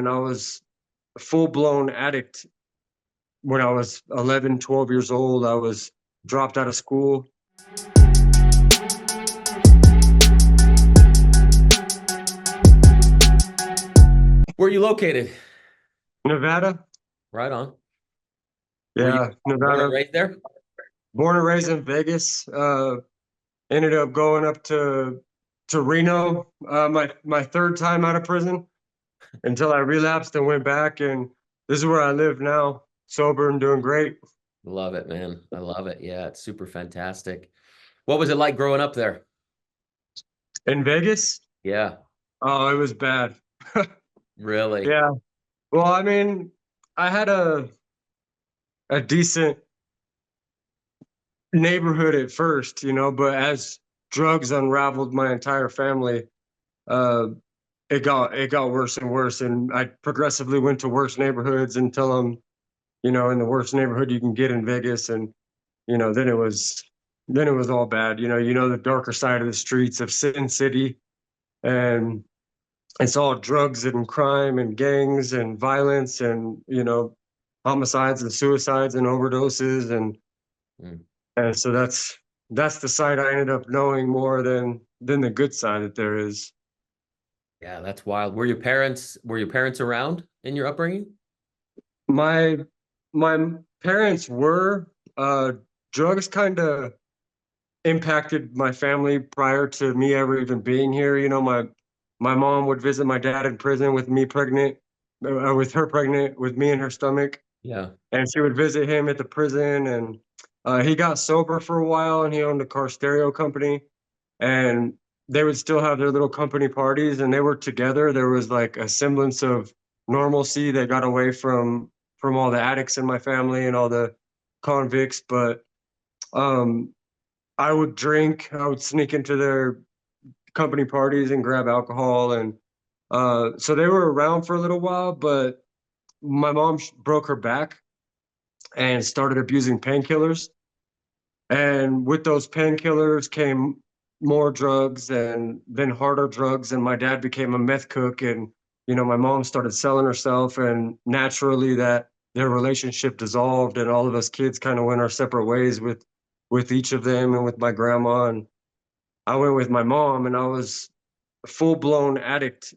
man, I was a full-blown addict when I was 11, 12 years old. I was dropped out of school. Where are you located? Nevada? Right on. Were you Yeah, born and Nevada. raised there? Born and raised in Vegas. Ended up going up to Reno, my third time out of prison until I relapsed and went back. And this is where I live now, sober and doing great. Love it, man. I love it. Yeah, it's super fantastic. What was it like growing up there? In Vegas? Yeah, Oh, it was bad. really. Yeah. Well, I mean, I had a decent neighborhood at first, but as drugs unraveled my entire family, uh, it got worse and worse, and I progressively went to worse neighborhoods until I'm, in the worst neighborhood you can get in Vegas, and then it was all bad. The darker side of the streets of Sin City, and it's all drugs and crime and gangs and violence and homicides and suicides and overdoses Mm. and so that's the side I ended up knowing more than the good side that there is. Yeah, that's wild. Were your parents around in your upbringing? My my parents were drugs kind of impacted my family prior to me ever even being here. My mom would visit my dad in prison with her pregnant with me in her stomach, Yeah. and she would visit him at the prison. And he got sober for a while, and he owned a car stereo company, and they would still have their little company parties, and they were together. There was like a semblance of normalcy that got away from all the addicts in my family and all the convicts. But um, I would drink. I would sneak into their company parties and grab alcohol, and so they were around for a little while. But my mom broke her back and started abusing painkillers. And with those painkillers came more drugs and then harder drugs. And my dad became a meth cook. And, my mom started selling herself. And naturally, that their relationship dissolved. And all of us kids kind of went our separate ways with each of them and with my grandma. And I went with my mom, and I was a full blown addict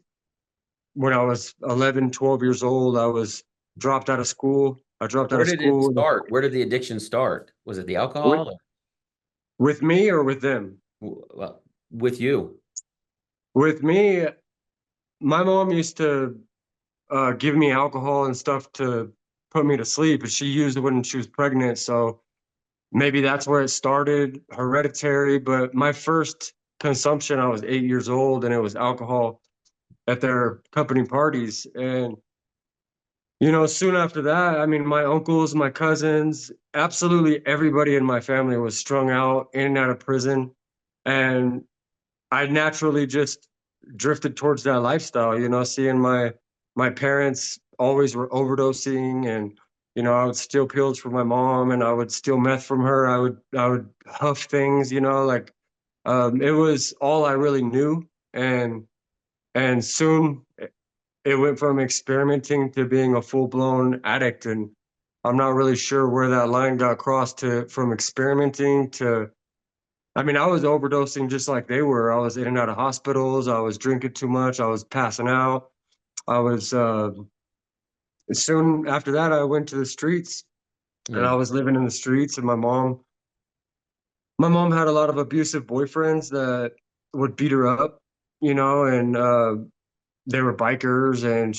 when I was 11, 12 years old. I was dropped out of school. I dropped out Where of did it school start? Where did the addiction start? Was it the with, alcohol with me or with them. well, with you? With me, my mom used to give me alcohol and stuff to put me to sleep, but she used it when she was pregnant. So maybe that's where it started, hereditary. But my first consumption, I was 8 years old, and it was alcohol at their company parties. And, soon after that, I mean, my uncles, my cousins, absolutely everybody in my family was strung out in and out of prison. And I naturally just drifted towards that lifestyle, seeing my parents always were overdosing, and I would steal pills from my mom, and I would steal meth from her. I would huff things, like it was all I really knew. And soon it went from experimenting to being a full-blown addict. And I'm not really sure where that line got crossed to from experimenting to, I mean, I was overdosing just like they were. I was in and out of hospitals. I was drinking too much. I was passing out. I was soon after that, I went to the streets, and I Mm. was living in the streets. And my mom had a lot of abusive boyfriends that would beat her up, and they were bikers, and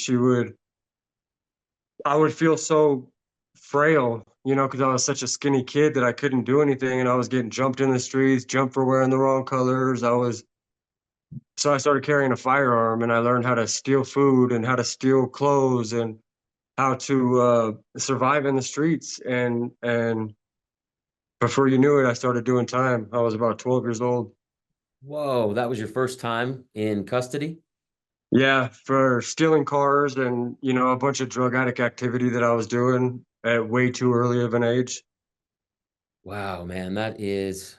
I would feel so frail, because I was such a skinny kid that I couldn't do anything, and I was getting jumped in the streets, jumped for wearing the wrong colors. So I started carrying a firearm, and I learned how to steal food and how to steal clothes and how to survive in the streets. And before you knew it, I started doing time. I was about 12 years old. Whoa, that was your first time in custody? Yeah, for stealing cars and, a bunch of drug addict activity that I was doing at way too early of an age. Wow, man, that is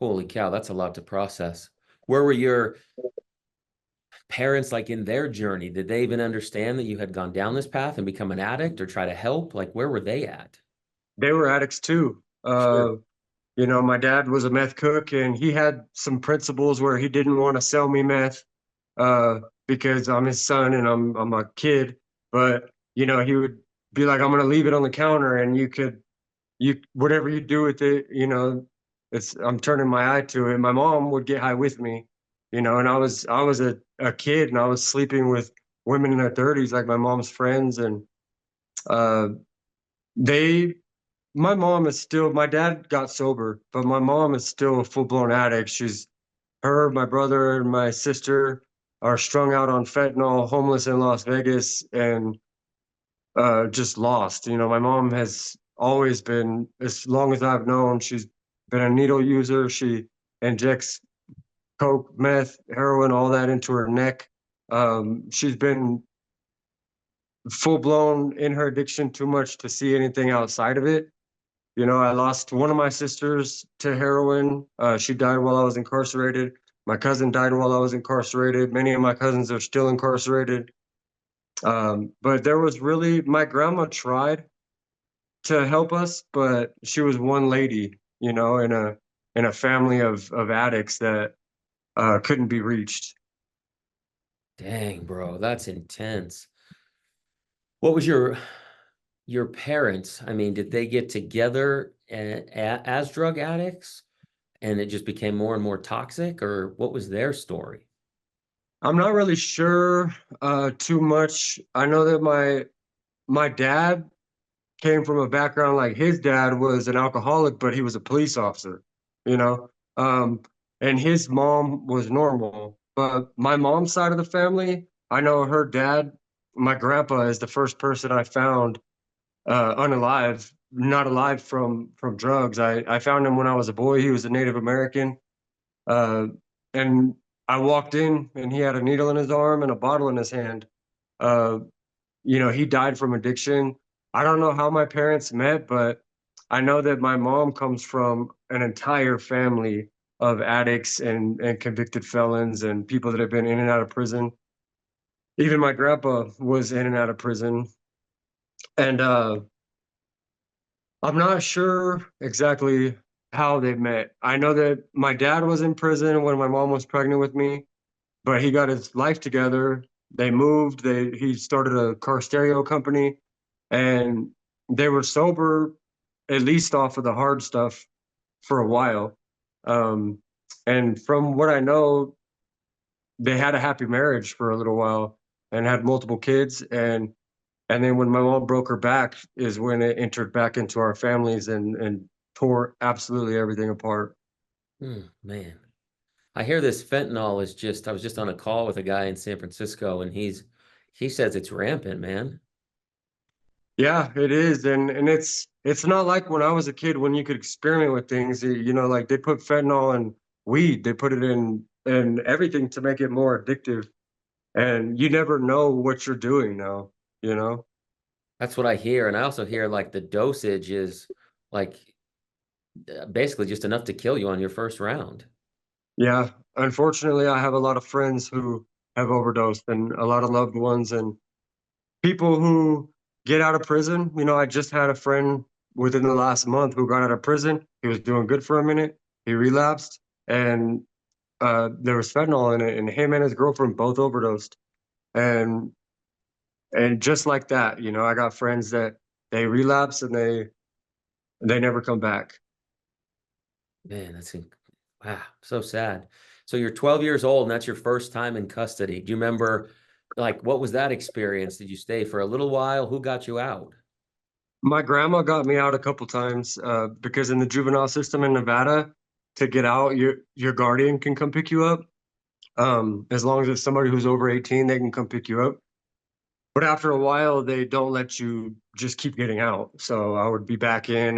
holy cow, that's a lot to process. Where were your parents, like in their journey, did they even understand that you had gone down this path and become an addict or try to help? Like, where were they at? They were addicts too. Sure. You know, my dad was a meth cook, and he had some principles where he didn't want to sell me meth uh, because I'm his son and I'm a kid. But you know, he would be like, "I'm gonna leave it on the counter, and you whatever you do with it, you know, it's I'm turning my eye to it." My mom would get high with me, you know, and I was a kid, and I was sleeping with women in their 30s, like my mom's friends, and uh, they my mom is still my dad got sober, but my mom is still a full-blown addict. My brother, and my sister are strung out on fentanyl, homeless in Las Vegas, and just lost. You know, my mom has always been, as long as I've known, she's been a needle user. She injects coke, meth, heroin, all that into her neck. She's been full blown in her addiction too much to see anything outside of it. You know, I lost one of my sisters to heroin. She died while I was incarcerated. My cousin died while I was incarcerated. Many of my cousins are still incarcerated. But there was really, my grandma tried to help us, but she was one lady, you know, in a family of addicts that couldn't be reached. Dang, bro, that's intense. What was your parents? I mean, did they get together as drug addicts and it just became more and more toxic, or what was their story? I'm not really sure too much. I know that my dad came from a background, like his dad was an alcoholic, but he was a police officer, you know. Um, and his mom was normal. But my mom's side of the family, I know her dad, my grandpa, is the first person I found unalive, not alive from drugs. I found him when I was a boy. He was a Native American. Uh, and I walked in, and he had a needle in his arm and a bottle in his hand. Uh, you know, he died from addiction. I don't know how my parents met, but I know that my mom comes from an entire family of addicts and convicted felons and people that have been in and out of prison. Even my grandpa was in and out of prison. And I'm not sure exactly how they met. I know that my dad was in prison when my mom was pregnant with me, but he got his life together. They moved. He started a car stereo company, and they were sober, at least off of the hard stuff, for a while. Um, and from what I know, they had a happy marriage for a little while and had multiple kids. And then when my mom broke her back is when it entered back into our families and tore absolutely everything apart. Man, I hear this fentanyl is just, I was just on a call with a guy in San Francisco and he says it's rampant, man. Yeah, it is, and it's not like when I was a kid when you could experiment with things. You know, like they put fentanyl in weed, they put it in everything to make it more addictive, and you never know what you're doing now. You know? That's what I hear. And I also hear like the dosage is like basically just enough to kill you on your first round. Yeah. Unfortunately, I have a lot of friends who have overdosed, and a lot of loved ones, and people who get out of prison. You know, I just had a friend within the last month who got out of prison. He was doing good for a minute. He relapsed, and there was fentanyl in it, and him and his girlfriend both overdosed. And just like that, you know, I got friends that they relapse and they never come back. Man, wow, so sad. So you're 12 years old and that's your first time in custody. Do you remember like what was that experience? Did you stay for a little while? Who got you out? My grandma got me out a couple times because in the juvenile system in Nevada, to get out, your guardian can come pick you up. As long as it's somebody who's over 18, they can come pick you up. But after a while, they don't let you just keep getting out. So I would be back in,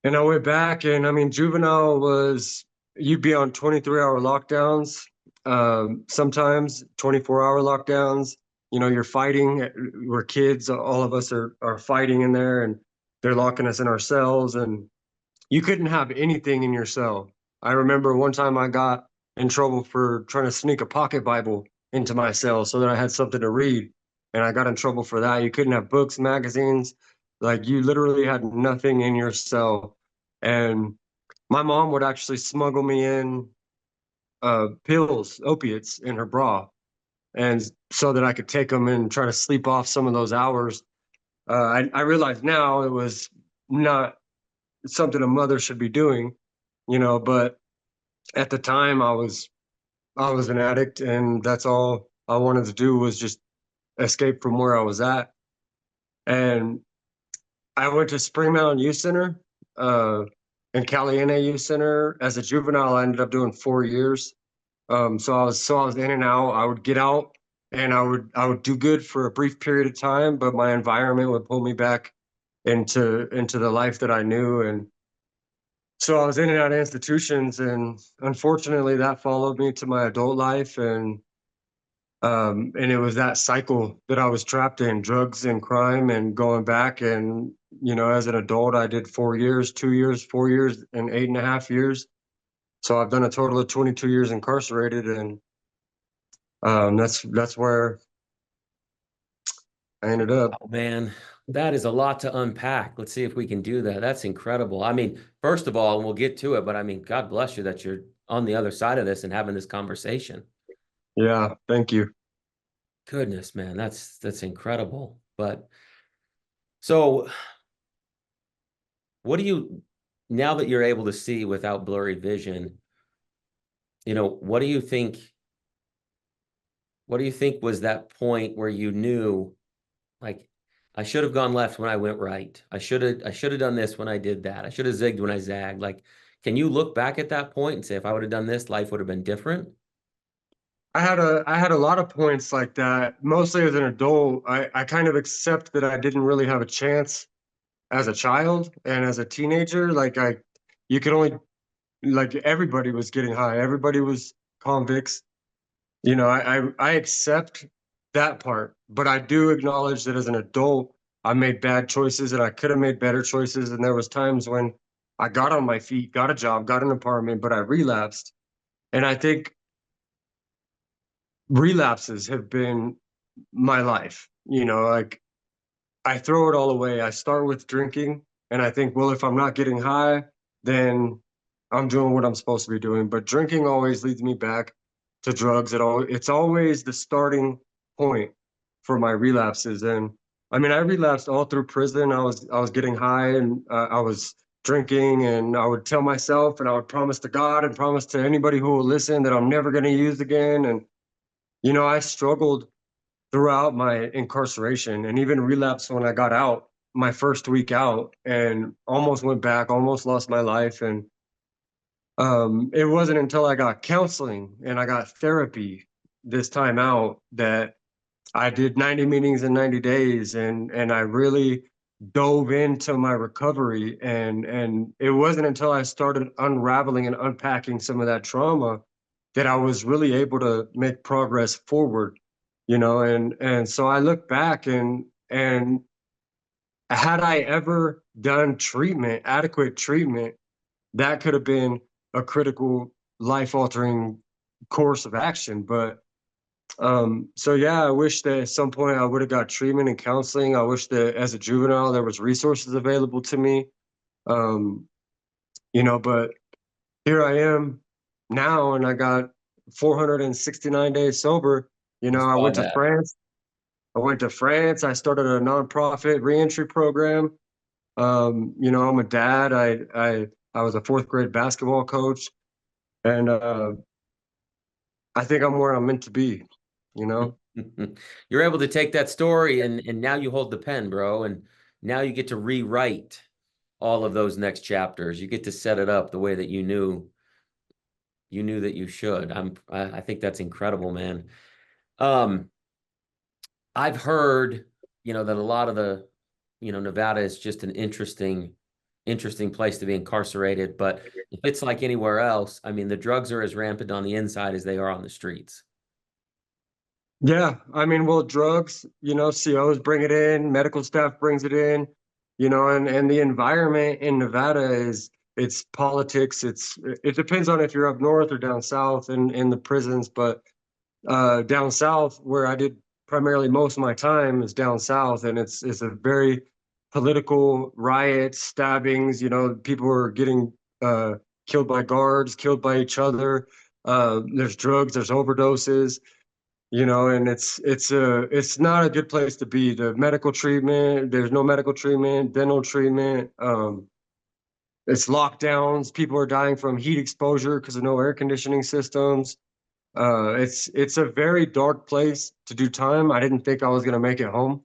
and I went back, and I mean, juvenile was, you'd be on 23-hour lockdowns, sometimes 24-hour lockdowns. You know, you're fighting. We're kids. All of us are fighting in there, and they're locking us in our cells, and you couldn't have anything in your cell. I remember one time I got in trouble for trying to sneak a pocket Bible into my cell so that I had something to read. And I got in trouble for that. You couldn't have books, magazines, like you literally had nothing in your cell. And my mom would actually smuggle me in pills, opiates in her bra, and so that I could take them and try to sleep off some of those hours. I realize now it was not something a mother should be doing, but at the time I was an addict, and that's all I wanted to do was just escape from where I was at. And I went to Spring Mountain Youth Center, uh, and Caliente Youth Center. As a juvenile, I ended up doing 4 years. So I was in and out. I would get out and I would do good for a brief period of time, but my environment would pull me back into the life that I knew. And so I was in and out of institutions, and unfortunately that followed me to my adult life. And it was that cycle that I was trapped in, drugs and crime and going back. And, as an adult, I did 4 years, 2 years, 4 years, and 8.5 years. So I've done a total of 22 years incarcerated, and that's where I ended up. Oh, man, that is a lot to unpack. Let's see if we can do that. That's incredible. I mean, first of all, and we'll get to it, but I mean, God bless you that you're on the other side of this and having this conversation. Yeah, thank you. Goodness, man, that's incredible. But so what do you, now that you're able to see without blurry vision, what do you think was that point where you knew, like, I should have gone left when I went right. I should have done this when I did that. I should have zigged when I zagged. Like, can you look back at that point and say, if I would have done this, life would have been different? I had a lot of points like that. Mostly as an adult, I kind of accept that I didn't really have a chance as a child and as a teenager. You could only, like, everybody was getting high. Everybody was convicts. I accept that part, but I do acknowledge that as an adult, I made bad choices and I could have made better choices. And there was times when I got on my feet, got a job, got an apartment, but I relapsed. And I think relapses have been my life. Like, I throw it all away. I start with drinking and I think, well, if I'm not getting high, then I'm doing what I'm supposed to be doing. But drinking always leads me back to drugs. It's always the starting point for my relapses. And I mean, I relapsed all through prison. I was getting high, and I was drinking, and I would tell myself and I would promise to God and promise to anybody who will listen that I'm never going to use again. And I struggled throughout my incarceration and even relapsed when I got out, my first week out, and almost went back, almost lost my life. And it wasn't until I got counseling and I got therapy this time out that I did 90 meetings in 90 days, and I really dove into my recovery. And it wasn't until I started unraveling and unpacking some of that trauma that I was really able to make progress forward. And so I look back, and had I ever done treatment, adequate treatment, that could have been a critical life altering course of action. But so yeah, I wish that at some point I would have got treatment and counseling. I wish that as a juvenile there was resources available to me. Um, but here I am now, and I got 469 days sober. I I saw went to that. France. I started a nonprofit reentry program. I'm a dad. I was a fourth grade basketball coach, and I think I'm where I'm meant to be. You know. You're able to take that story and now you hold the pen, bro, and now you get to rewrite all of those next chapters. You get to set it up the way that you knew that you should. I think that's incredible, man. I've heard, that a lot of the, Nevada is just an interesting place to be incarcerated. But if it's like anywhere else, I mean, the drugs are as rampant on the inside as they are on the streets. Yeah, I mean, well, drugs, COs bring it in, medical staff brings it in, and the environment in Nevada it's politics. It depends on if you're up north or down south in the prisons, but down south, where I did primarily most of my time, is down south, and it's a very political, riots, stabbings. People are getting uh, killed by guards, killed by each other. There's drugs, there's overdoses. And it's not a good place to be. The medical treatment, there's no medical treatment, dental treatment. It's lockdowns. People are dying from heat exposure because of no air conditioning systems. It's a very dark place to do time. I didn't think I was gonna make it home,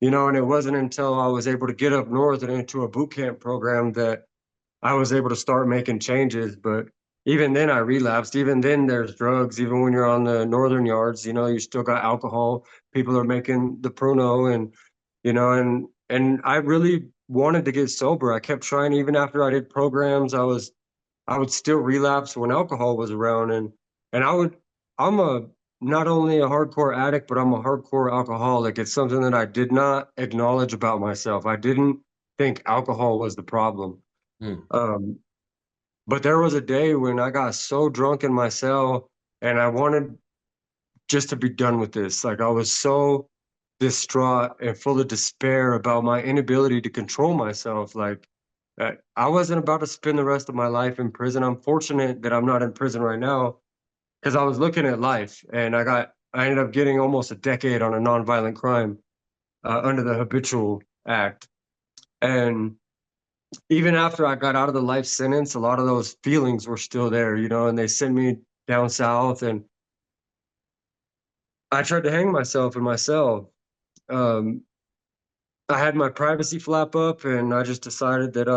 and it wasn't until I was able to get up north and into a boot camp program that I was able to start making changes. But even then, I relapsed. Even then, there's drugs. Even when you're on the northern yards, you still got alcohol. People are making the pruno, and I really wanted to get sober. I kept trying. Even after I did programs, I would still relapse when alcohol was around, and I'm not only a hardcore addict, but I'm a hardcore alcoholic. It's something that I did not acknowledge about myself. I didn't think alcohol was the problem. Hmm. Um, but there was a day when I got so drunk in my cell and I wanted just to be done with this. Like, I was so distraught and full of despair about my inability to control myself. Like, I wasn't about to spend the rest of my life in prison. I'm fortunate that I'm not in prison right now because I was looking at life and I ended up getting almost a decade on a nonviolent crime under the habitual act. And even after I got out of the life sentence, a lot of those feelings were still there, and they sent me down south, and I tried to hang myself in my cell. Um, I had my privacy flap up, and I just decided that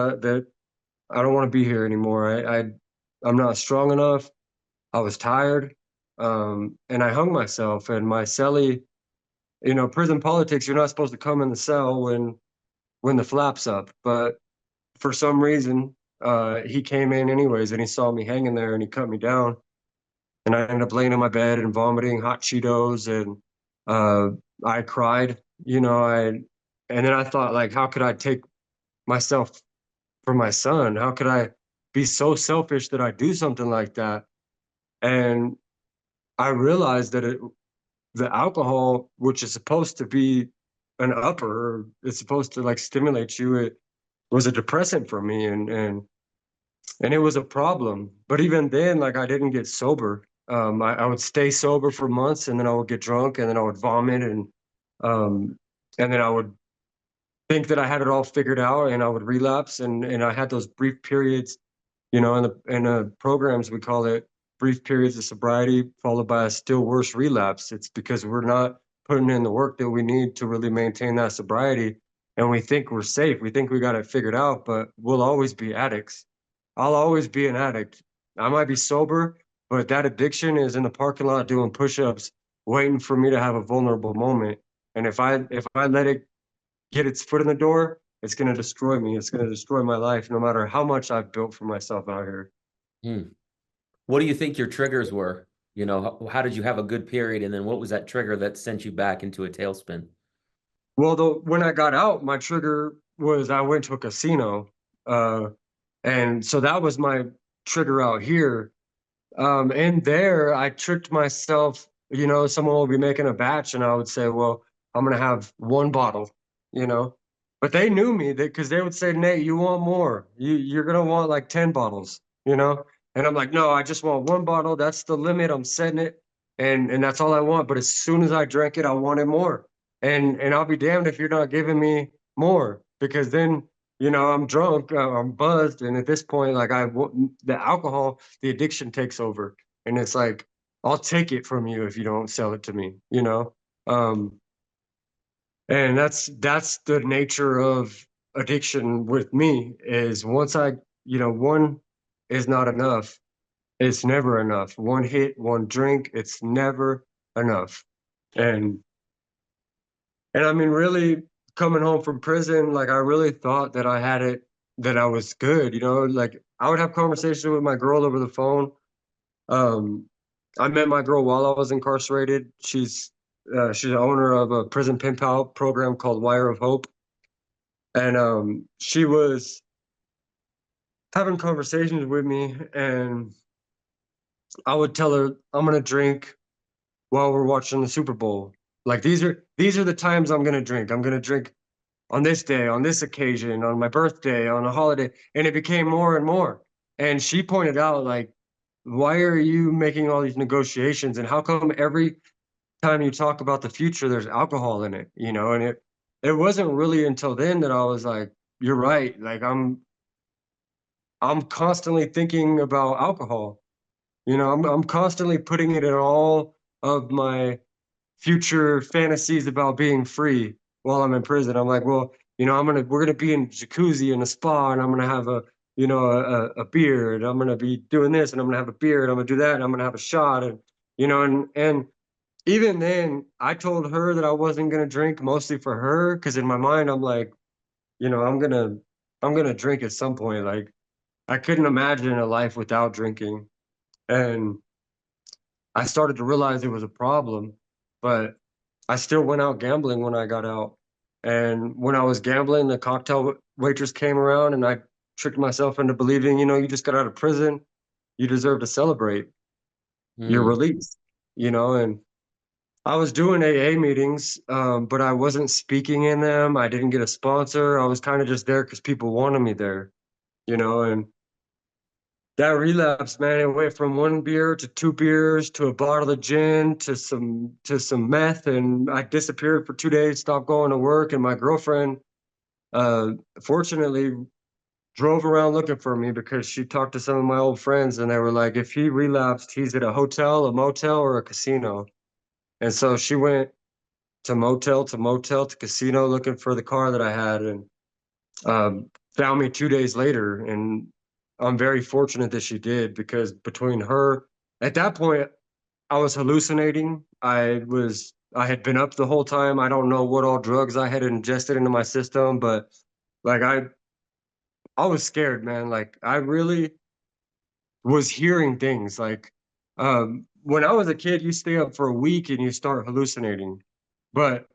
I don't want to be here anymore. I'm not strong enough. I was tired, and I hung myself. And my cellie, prison politics, you're not supposed to come in the cell when the flap's up, but for some reason, he came in anyways, and he saw me hanging there, and he cut me down. And I ended up laying in my bed and vomiting hot Cheetos, and uh, I cried. And then I thought, like, how could I take myself for my son? How could I be so selfish that I do something like that? And I realized that the alcohol, which is supposed to be an upper, it's supposed to like stimulate you. It was a depressant for me, and it was a problem. But even then, like, I didn't get sober. I would stay sober for months, and then I would get drunk, and then I would vomit, um, and then I would think that I had it all figured out, and I would relapse, and I had those brief periods, in the programs we call it brief periods of sobriety followed by a still worse relapse. It's because we're not putting in the work that we need to really maintain that sobriety, and we think we're safe. We think we got it figured out, but we'll always be addicts. I'll always be an addict. I might be sober, but that addiction is in the parking lot doing push-ups, waiting for me to have a vulnerable moment. And if I let it get its foot in the door, it's going to destroy me. It's going to destroy my life, no matter how much I've built for myself out here. Hmm. What do you think your triggers were? How did you have a good period? And then what was that trigger that sent you back into a tailspin? Well, though, when I got out, my trigger was I went to a casino. Uh, and so that was my trigger out here. And there I tricked myself, someone will be making a batch and I would say, well, I'm going to have one bottle, you know, but they knew me because they would say, Nate, you want more. You're going to want like 10 bottles, you know? And I'm like, no, I just want one bottle. That's the limit. I'm setting it. And that's all I want. But as soon as I drank it, I wanted more. And I'll be damned if you're not giving me more, because then, I'm drunk, I'm buzzed. And at this point, like, the alcohol, the addiction takes over, and it's like, I'll take it from you if you don't sell it to me. um and that's the nature of addiction with me, is once one is not enough. It's never enough. One hit, one drink, it's never enough. And and I mean, really, coming home from prison, like, I really thought that I had it, that I was good, like, I would have conversations with my girl over the phone. um, I met my girl while I was incarcerated. She's the owner of a prison pen pal program called Wire of Hope, and she was having conversations with me, and I would tell her, I'm gonna drink while we're watching the Super Bowl. Like these are the times I'm gonna drink. I'm gonna drink on this day, on this occasion, on my birthday, on a holiday. And it became more and more. And she pointed out, like, why are you making all these negotiations? And how come every time you talk about the future, there's alcohol in it, you know? And it wasn't really until then that I was like, you're right. Like I'm constantly thinking about alcohol. You know, I'm constantly putting it in all of my future fantasies about being free while I'm in prison. I'm like, well, you know, we're gonna be in jacuzzi in a spa, and I'm gonna have a you know a beer, and I'm gonna be doing this, and I'm gonna have a beer, and I'm gonna do that, and I'm gonna have a shot, and you know, and even then, I told her that I wasn't gonna drink mostly for her, because in my mind, I'm like, you know, I'm gonna drink at some point. Like I couldn't imagine a life without drinking, and I started to realize it was a problem, but I still went out gambling when I got out. And when I was gambling, the cocktail waitress came around and I tricked myself into believing, you know, you just got out of prison, you deserve to celebrate your Mm, release, you know, and I was doing AA meetings, but I wasn't speaking in them. I didn't get a sponsor. I was kind of just there because people wanted me there, you know, and that relapse, man, it went from 1 beer to 2 beers to a bottle of gin to some meth, and I disappeared for 2 days, stopped going to work, and my girlfriend, uh, fortunately drove around looking for me because she talked to some of my old friends, and they were like, "If he relapsed, he's at a hotel, a motel, or a casino." And so she went to motel to motel to casino looking for the car that I had, and found me 2 days later, and I'm very fortunate that she did because between her at that point, I was hallucinating. I had been up the whole time. I don't know what all drugs I had ingested into my system, but, like, I was scared, man. Like, I really was hearing things, like, when I was a kid, you stay up for a week and you start hallucinating, but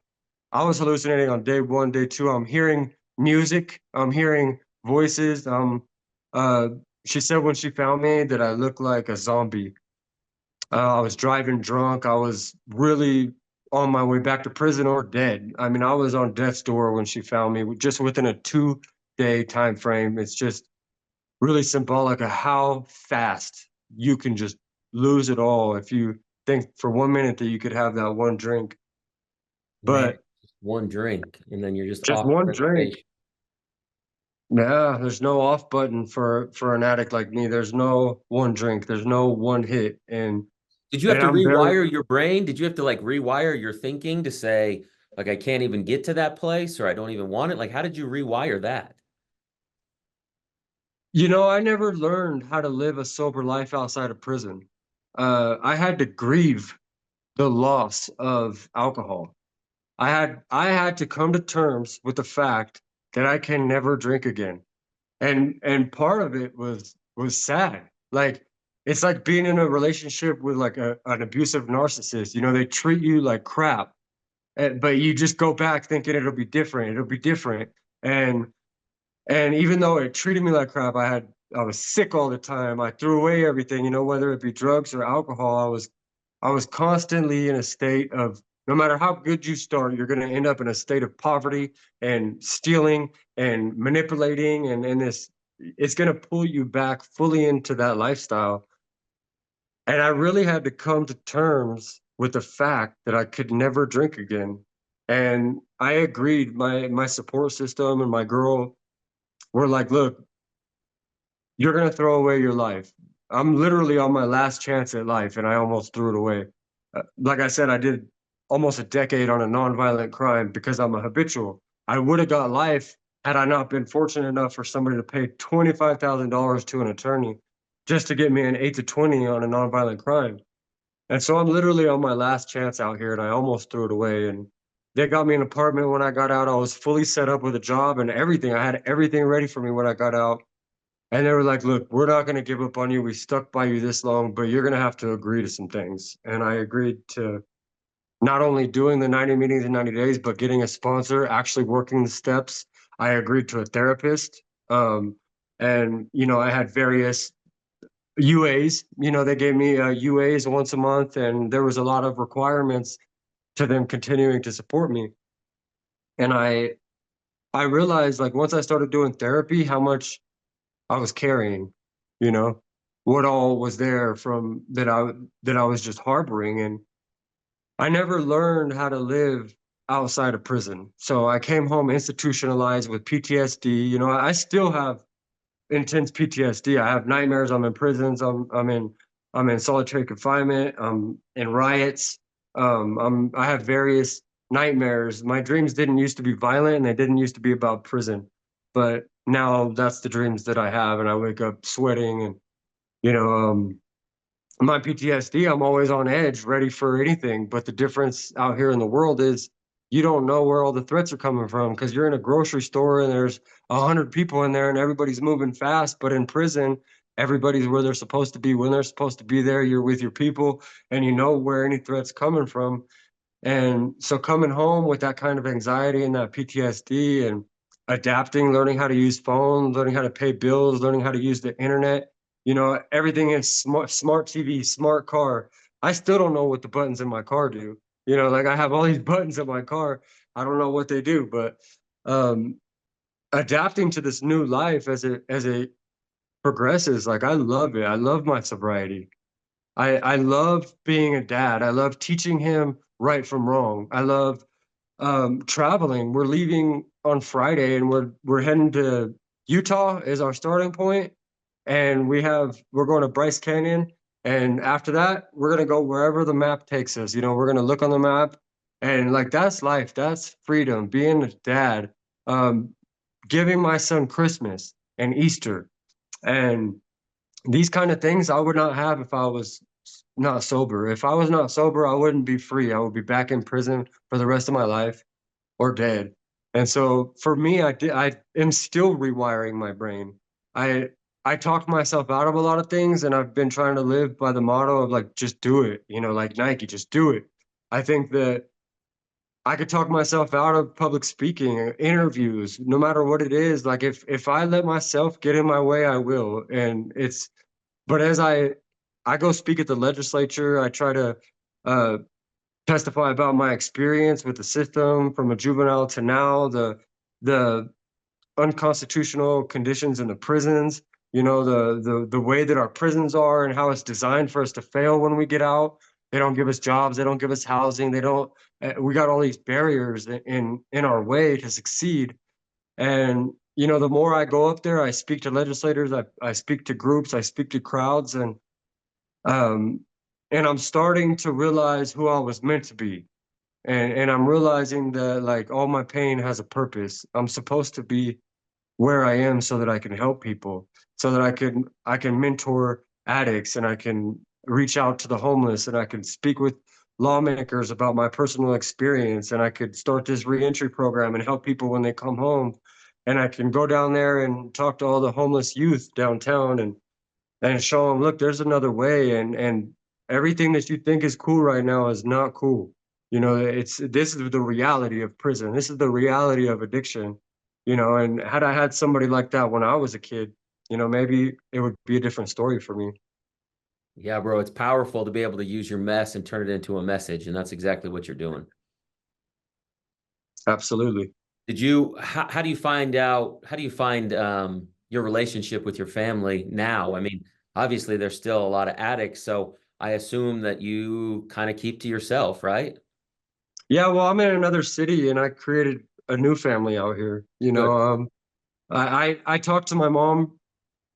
I was hallucinating on day 1, day 2. I'm hearing music, I'm hearing voices. Uh, she said when she found me that I looked like a zombie. I was driving drunk. I was really on my way back to prison or dead. I mean, I was on death's door when she found me, just within a 2-day time frame. It's just really symbolic of how fast you can just lose it all if you think for 1 minute that you could have that one drink. man, But just one drink and then you're just just off one the drink. reservation. Yeah, there's no off button for an addict like me. There's no one drink. There's no one hit, Did you have and to I'm very rewire your brain? Did you have to like rewire your thinking to say, like, I can't even get to that place or I don't even want it? Like, how did you rewire that? you know, I never learned how to live a sober life outside of prison. I had to grieve the loss of alcohol. I had to come to terms with the fact that I can never drink again. And part of it was sad. Like it's like being in a relationship with like an abusive narcissist. You know, they treat you like crap, but you just go back thinking it'll be different. It'll be different. And and even though it treated me like crap, I was sick all the time. I threw away everything, you know, whether it be drugs or alcohol. I was constantly in a state of no matter how good you start, you're going to end up in a state of poverty and stealing and manipulating and this it's going to pull you back fully into that lifestyle. And I really had to come to terms with the fact that I could never drink again. And I agreed. My support system and my girl were like, look, you're gonna throw away your life. I'm literally on my last chance at life, and I almost threw it away. Like I said, I did almost a decade on a nonviolent crime because I'm a habitual. I would have got life had I not been fortunate enough for somebody to pay $25,000 to an attorney just to get me an 8 to 20 on a nonviolent crime. And so I'm literally on my last chance out here, and I almost threw it away. And they got me an apartment when I got out. I was fully set up with a job and everything. I had everything ready for me when I got out. And they were like, "Look, we're not gonna give up on you. We stuck by you this long, but you're gonna have to agree to some things." And I agreed to not only doing the 90 meetings in 90 days, but getting a sponsor, actually working the steps. I agreed to a therapist. And you know, I had various UAs. They gave me UAs once a month, and there was a lot of requirements to them continuing to support me. And I realized, like, once I started doing therapy, how much I was carrying, you know, what all was there from that I was just harboring. And I never learned how to live outside of prison. So I came home institutionalized with PTSD. I still have intense PTSD. I have nightmares. I'm in prisons. I'm in solitary confinement. I'm in riots. I have various nightmares. My dreams didn't used to be violent, and they didn't used to be about prison, but now that's the dreams that I have, and I wake up sweating, and you know, my PTSD, I'm always on edge, ready for anything. But the difference out here in the world is you don't know where all the threats are coming from because you're in a grocery store and there's 100 people in there and everybody's moving fast. But in prison, everybody's where they're supposed to be when they're supposed to be there. You're with your people and you know where any threat's coming from. And so coming home with that kind of anxiety and that PTSD and adapting, learning how to use phones, learning how to pay bills, learning how to use the internet, everything is smart TV, smart car. I still don't know what the buttons in my car do. Like I have all these buttons in my car. I don't know what they do, but um, adapting to this new life as it progresses, like I love it. I love my sobriety. I love being a dad. I love teaching him right from wrong. I love traveling. We're leaving on Friday and we're heading to Utah is our starting point. And we're going to Bryce Canyon. And after that, we're gonna go wherever the map takes us. We're gonna look on the map and like that's life, that's freedom, being a dad, um, giving my son Christmas and Easter. And these kind of things I would not have if I was not sober. If I was not sober, I wouldn't be free. I would be back in prison for the rest of my life or dead. And so for me, I am still rewiring my brain. I I talked myself out of a lot of things and I've been trying to live by the motto of like just do it, like Nike, just do it. I think that I could talk myself out of public speaking, interviews, no matter what it is. Like if I let myself get in my way, I will. And but as I go speak at the legislature, I try to uh, testify about my experience with the system from a juvenile to now, the unconstitutional conditions in the prisons, the way that our prisons are and how it's designed for us to fail when we get out. They don't give us jobs, they don't give us housing, they don't we got all these barriers in our way to succeed. And the more I go up there, I speak to legislators, I speak to groups, I speak to crowds, um, and I'm starting to realize who I was meant to be. And I'm realizing that like all my pain has a purpose. I'm supposed to be where I am so that I can help people, so that I can mentor addicts and I can reach out to the homeless and I can speak with lawmakers about my personal experience and I could start this reentry program and help people when they come home. And I can go down there and talk to all the homeless youth downtown and show them, look, there's another way, and everything that you think is cool right now is not cool. This is the reality of prison. This is the reality of addiction. And had I had somebody like that when I was a kid, maybe it would be a different story for me. Yeah, bro, it's powerful to be able to use your mess and turn it into a message, and that's exactly what you're doing. Absolutely. How do you find out, how do you find your relationship with your family now? I mean, obviously there's still a lot of addicts, so I assume that you kind of keep to yourself, right? Yeah, well, I'm in another city and I created a new family out here. Good. I talked to my mom,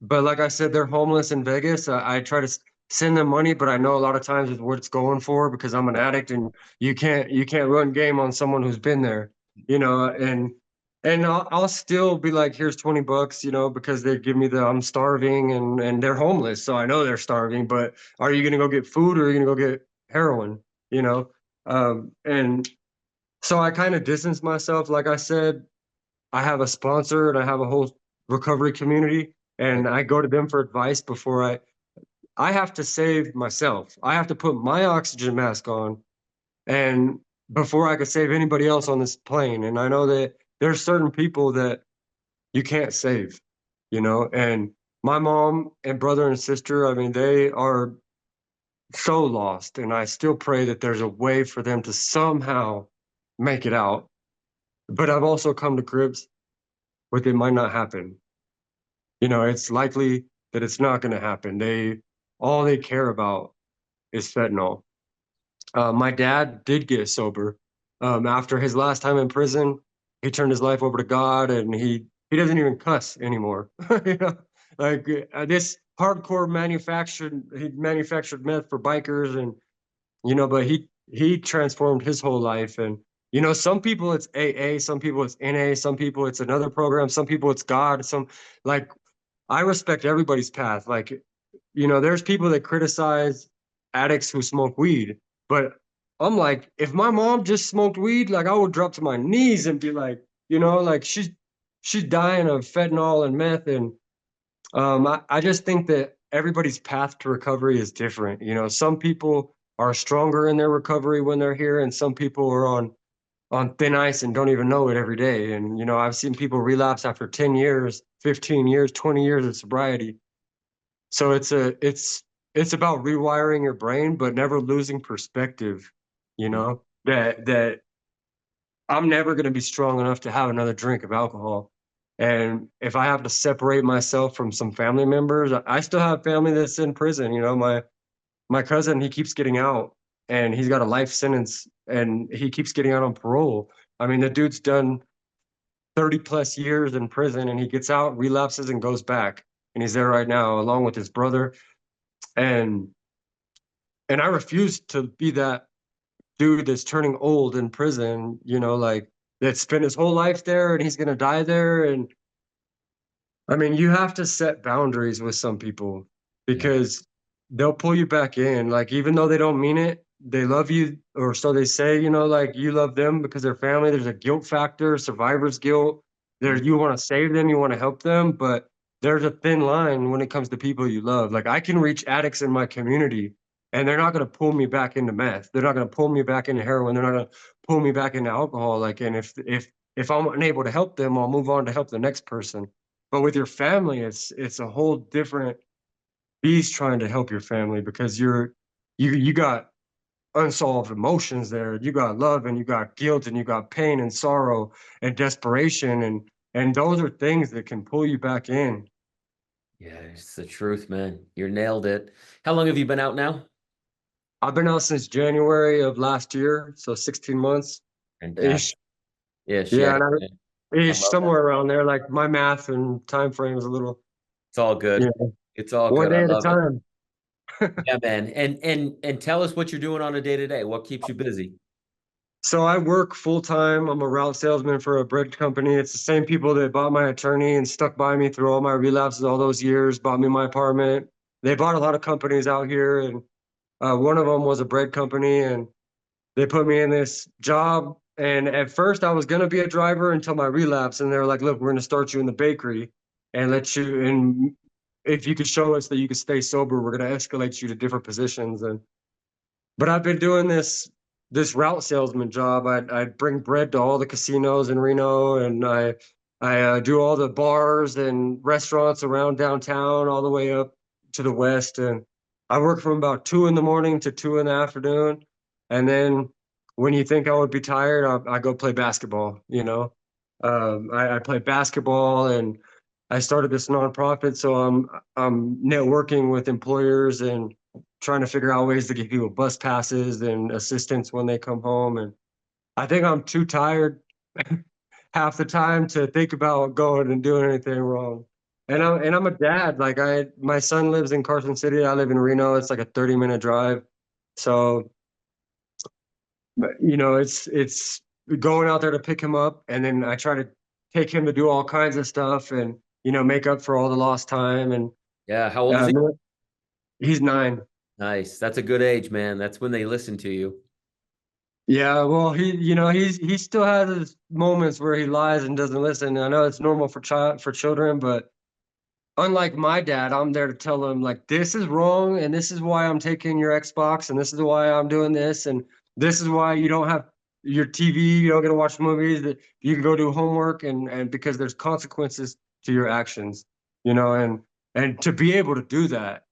but like I said, they're homeless in Vegas. I try to send them money, but I know a lot of times it's what it's going for because I'm an addict and you can't run game on someone who's been there, and I'll still be like, here's 20 bucks, because they give me I'm starving and they're homeless. So I know they're starving, but are you going to go get food or are you going to go get heroin? You know? And so I kind of distance myself. Like I said, I have a sponsor and I have a whole recovery community and I go to them for advice before I have to save myself. I have to put my oxygen mask on and before I could save anybody else on this plane. And I know that there's certain people that you can't save, and my mom and brother and sister, I mean, they are so lost, and I still pray that there's a way for them to somehow make it out. But I've also come to grips with it might not happen. You know, it's likely that it's not going to happen. All they care about is fentanyl. My dad did get sober. After his last time in prison, he turned his life over to God, and he doesn't even cuss anymore. You know, like this hardcore he manufactured meth for bikers, and you know, but he transformed his whole life. And you know, some people it's AA, some people it's NA, some people it's another program, some people it's God. Some like I respect everybody's path. Like, you know, there's people that criticize addicts who smoke weed, but I'm like, if my mom just smoked weed, like I would drop to my knees and be like, you know, like she's dying of fentanyl and meth. And I just think that everybody's path to recovery is different. You know, some people are stronger in their recovery when they're here, and some people are on thin ice and don't even know it every day. And you know, I've seen people relapse after 10 years, 15 years, 20 years of sobriety. So it's about rewiring your brain, but never losing perspective, you Mm. know, that I'm never going to be strong enough to have another drink of alcohol. And if I have to separate myself from some family members, I still have family that's in prison. You know, my cousin, he keeps getting out, and he's got a life sentence, and he keeps getting out on parole. I mean, the dude's done 30 plus years in prison, and he gets out, relapses, and goes back. And he's there right now, along with his brother. And I refuse to be that dude that's turning old in prison, you know, like that spent his whole life there and he's gonna die there. And I mean, you have to set boundaries with some people Yeah. because they'll pull you back in. Like, even though they don't mean it, they love you, or so they say, you know, like you love them because they're family. There's a guilt factor, survivor's guilt. There, Mm. you want to save them, you want to help them, but there's a thin line when it comes to people you love. Like, I can reach addicts in my community, and they're not going to pull me back into meth. They're not going to pull me back into heroin. They're not going to pull me back into alcohol. Like, and if I'm unable to help them, I'll move on to help the next person. But with your family, it's a whole different beast trying to help your family because you got unsolved emotions there. You got love and you got guilt and you got pain and sorrow and desperation, and those are things that can pull you back in. Yeah, it's the truth, man. You nailed it. How long have you been out now? I've been out since January of last year, so 16 months Fantastic. ish. Yes, yeah, Yeah, and yeah. I ish love that. somewhere around there. Like my math and time frame is a little, It's all you good. know, It's all one good. I day at a love it. time. Yeah, man. And tell us what you're doing on a day to day. What keeps you busy? So I work full time. I'm a route salesman for a bread company. It's the same people that bought my attorney and stuck by me through all my relapses all those years, bought me my apartment. They bought a lot of companies out here, and one of them was a bread company, and they put me in this job. And at first, I was gonna be a driver until my relapse, and they were like, "Look, we're gonna start you in the bakery and let you. And if you could show us that you could stay sober, we're gonna escalate you to different positions." And but I've been doing this route salesman job. I bring bread to all the casinos in Reno, and I do all the bars and restaurants around downtown, all the way up to the west. And I work from about 2 in the morning to 2 in the afternoon, and then when you think I would be tired, I go play basketball. You know, I play basketball, and I started this nonprofit, so I'm networking with employers and trying to figure out ways to give people bus passes and assistance when they come home. And I think I'm too tired half the time to think about going and doing anything wrong. And I'm a dad. Like my son lives in Carson City. I live in Reno. It's like a 30-minute drive. So, but, you know, it's going out there to pick him up, and then I try to take him to do all kinds of stuff and you know make up for all the lost time. And Yeah, how old is he? um, he's 9. Nice. That's a good age, man. That's when they listen to you. Yeah, well, you know, he still has his moments where he lies and doesn't listen. I know it's normal for children, but unlike my dad, I'm there to tell him like this is wrong, and this is why I'm taking your Xbox, and this is why I'm doing this, and this is why you don't have your TV, you don't get to watch movies, that you can go do homework, and because there's consequences to your actions, you know. And And to be able to do that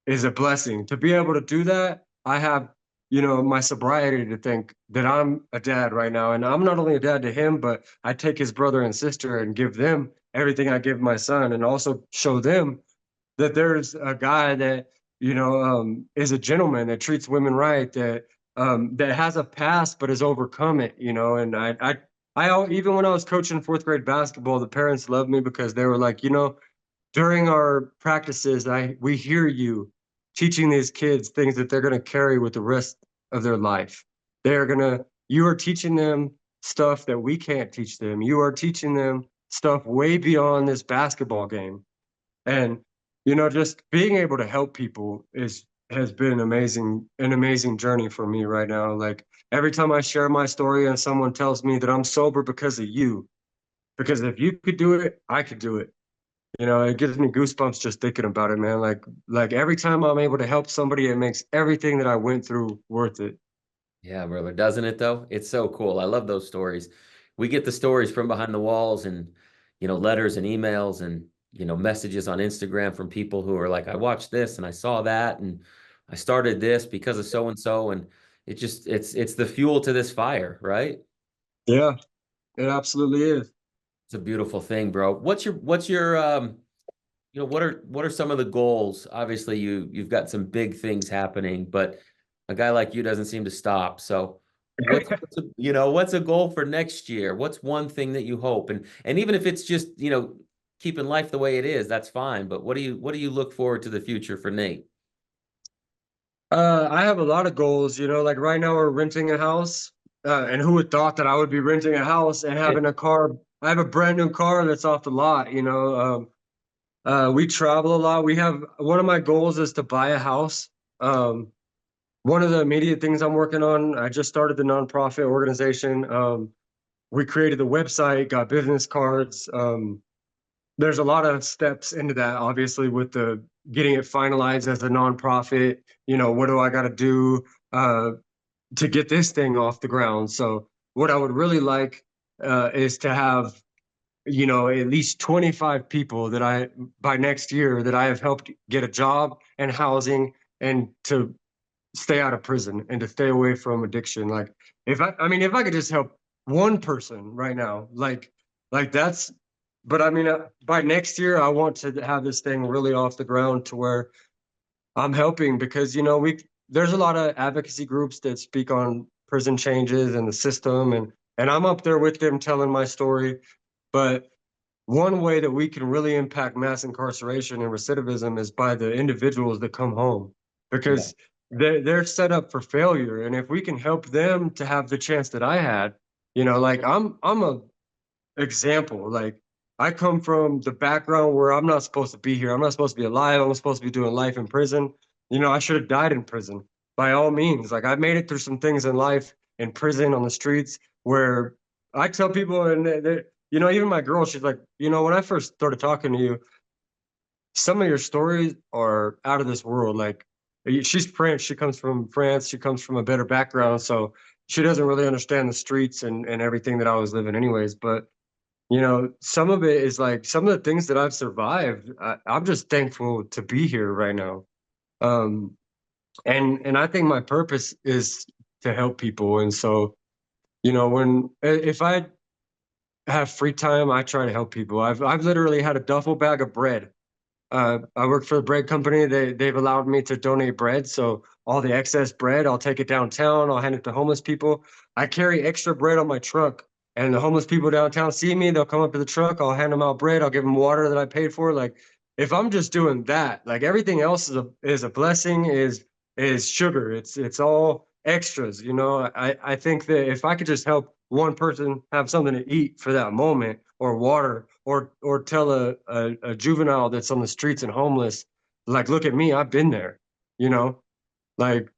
is a blessing. To be able to do that, I have, my sobriety to think that I'm a dad right now. And I'm not only a dad to him, but I take his brother and sister and give them everything I give my son, and also show them that there's a guy that, is a gentleman, that treats women right, that has a past but has overcome it, and even when I was coaching fourth grade basketball, the parents loved me because they were like, during our practices, we hear you teaching these kids things that they're going to carry with the rest of their life. You are teaching them stuff that we can't teach them. You are teaching them stuff way beyond this basketball game. And, just being able to help people has been an amazing journey for me right now. Like every time I share my story and someone tells me that I'm sober because of you, because if you could do it, I could do it. It gives me goosebumps just thinking about it, man. Like every time I'm able to help somebody, it makes everything that I went through worth it. Yeah, brother, doesn't it though? It's so cool. I love those stories. We get the stories from behind the walls and, letters and emails and, messages on Instagram from people who are like, I watched this and I saw that and I started this because of so and so. And it's the fuel to this fire, right? Yeah, it absolutely is. It's a beautiful thing, bro. What's your what are some of the goals? Obviously, you've got some big things happening, but a guy like you doesn't seem to stop. So what's a goal for next year? What's one thing that you hope? And even if it's just, keeping life the way it is, that's fine. But what do you look forward to the future for Nate? I have a lot of goals, like right now we're renting a house. And who would thought that I would be renting a house and having a car? I have a brand new car that's off the lot, we travel a lot. One of my goals is to buy a house. One of the immediate things I'm working on, I just started the nonprofit organization. We created the website, got business cards. There's a lot of steps into that, obviously, with the getting it finalized as a nonprofit. What do I got to do to get this thing off the ground? So, what I would really like is to have, at least 25 people by next year, that I have helped get a job and housing, and to stay out of prison and to stay away from addiction. Like if I could just help one person right now, like that's, but by next year, I want to have this thing really off the ground to where I'm helping, because, there's a lot of advocacy groups that speak on prison changes and the system, and I'm up there with them telling my story. But one way that we can really impact mass incarceration and recidivism is by the individuals that come home, Yeah. because they're set up for failure. And if we can help them to have the chance that I had, like I'm a example. Like I come from the background where I'm not supposed to be here. I'm not supposed to be alive. I'm supposed to be doing life in prison. I should have died in prison by all means. Like I made it through some things in life, in prison, on the streets, where I tell people, and even my girl, she's like, when I first started talking to you, some of your stories are out of this world. Like she's French. She comes from France. She comes from a better background. So she doesn't really understand the streets and everything that I was living anyways. But some of it is like some of the things that I've survived. I'm just thankful to be here right now. Um, and I think my purpose is to help people. And so, if I have free time, I try to help people. I've literally had a duffel bag of bread. I work for a bread company. They've allowed me to donate bread. So all the excess bread, I'll take it downtown. I'll hand it to homeless people. I carry extra bread on my truck, and the homeless people downtown see me. They'll come up to the truck. I'll hand them out bread. I'll give them water that I paid for. Like if I'm just doing that, like everything else is a blessing. Is sugar. It's all extras. I think that if I could just help one person have something to eat for that moment, or water, or tell a juvenile that's on the streets and homeless, like, look at me, I've been there, you know, like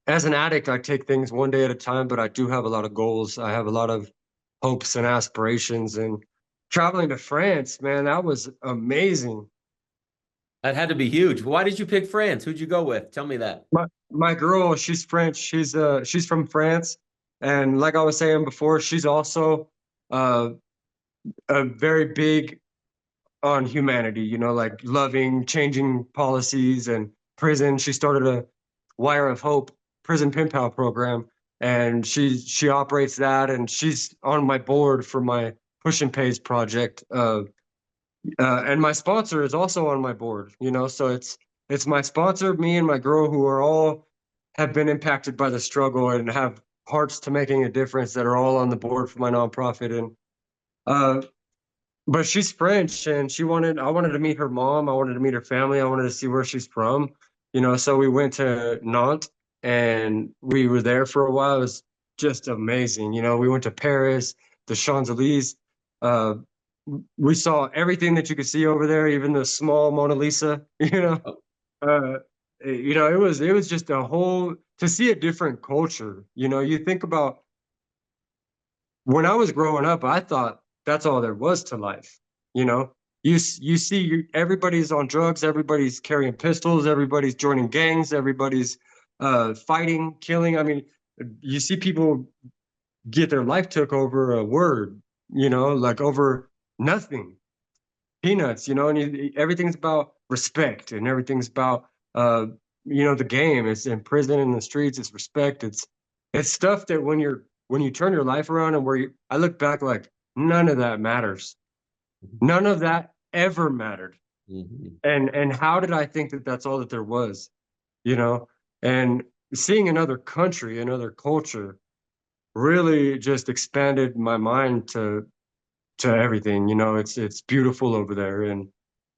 as an addict, I take things one day at a time, but I do have a lot of goals. I have a lot of hopes and aspirations, and traveling to France, man, that was amazing. That had to be huge. Why did you pick France? Who'd you go with? Tell me that. My girl, she's French. She's from France, and like I was saying before, she's also uh, a very big on humanity, you know, like loving, changing policies and prison. She started a Wire of Hope prison pen pal program, and she operates that, and she's on my board for my Push and Pays project. And my sponsor is also on my board, you know, so it's my sponsor, me, and my girl, who are all have been impacted by the struggle and have hearts to making a difference, that are all on the board for my nonprofit. And uh but she's French, and I wanted to meet her mom, I wanted to meet her family, I wanted to see where she's from, you know, so we went to Nantes and we were there for a while. It was just amazing. You know, we went to Paris, the Champs-Élysées. Uh, we saw everything that you could see over there, even the small Mona Lisa, you know. Oh, Uh, you know, it was just a whole to see a different culture. You know, you think about when I was growing up, I thought that's all there was to life. You know, you see everybody's on drugs, everybody's carrying pistols, everybody's joining gangs, everybody's fighting, killing. I mean, you see people get their life took over a word, you know, like over nothing, peanuts, you know, and everything's about respect, and everything's about uh you know, the game. It's in prison, in the streets, it's respect. It's stuff that when you turn your life around, and I look back, like none of that matters. None of that ever mattered. mhm. And how did I think that that's all that there was, you know? And seeing another country, another culture, really just expanded my mind to everything. You know, it's beautiful over there, and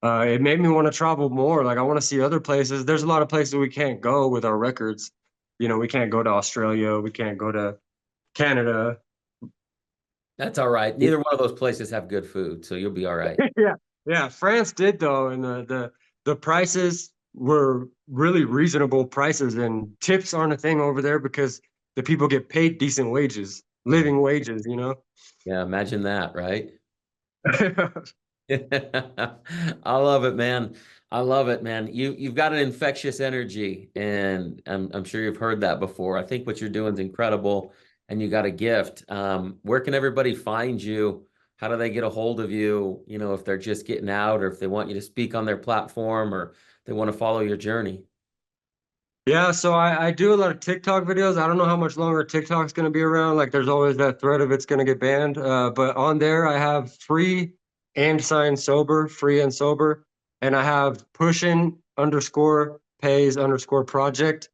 it made me want to travel more. Like I want to see other places. There's a lot of places we can't go with our records. You know, we can't go to Australia, we can't go to Canada. That's all right. Neither one of those places have good food, so you'll be all right. Yeah, yeah. France did though, and the prices were really reasonable prices, and tips aren't a thing over there because the people get paid decent wages, Mhm. living wages. You know. Yeah, imagine that, right? I love it, man. I love it, man. You've got an infectious energy, and I'm sure you've heard that before. I think what you're doing is incredible, and you got a gift. Where can everybody find you? How do they get a hold of you? You know, if they're just getting out, or if they want you to speak on their platform, or they want to follow your journey. Yeah, so I do a lot of TikTok videos. I don't know how much longer TikTok's going to be around. Like, there's always that threat of it's going to get banned. But on there, I have free and sign sober, free and sober, and I have pushin underscore pays underscore project,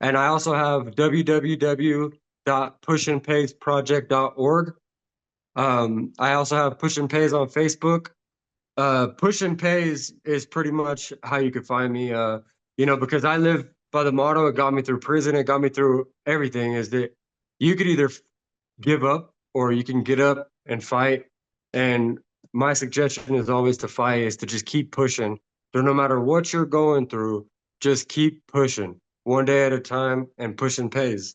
and I also have www.pushandpaysproject.org. I also have Push and Pays on Facebook. Push and Pays is pretty much how you could find me. You know, because I live by the motto, it got me through prison, it got me through everything, is that you could either give up or you can get up and fight. And my suggestion is always to fight, is to just keep pushing. So no matter what you're going through, just keep pushing one day at a time, and pushing pays.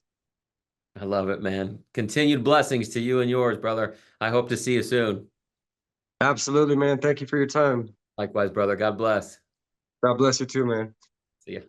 I love it, man. Continued blessings to you and yours, brother. I hope to see you soon. Absolutely, man. Thank you for your time. Likewise, brother. God bless. God bless you too, man. See ya.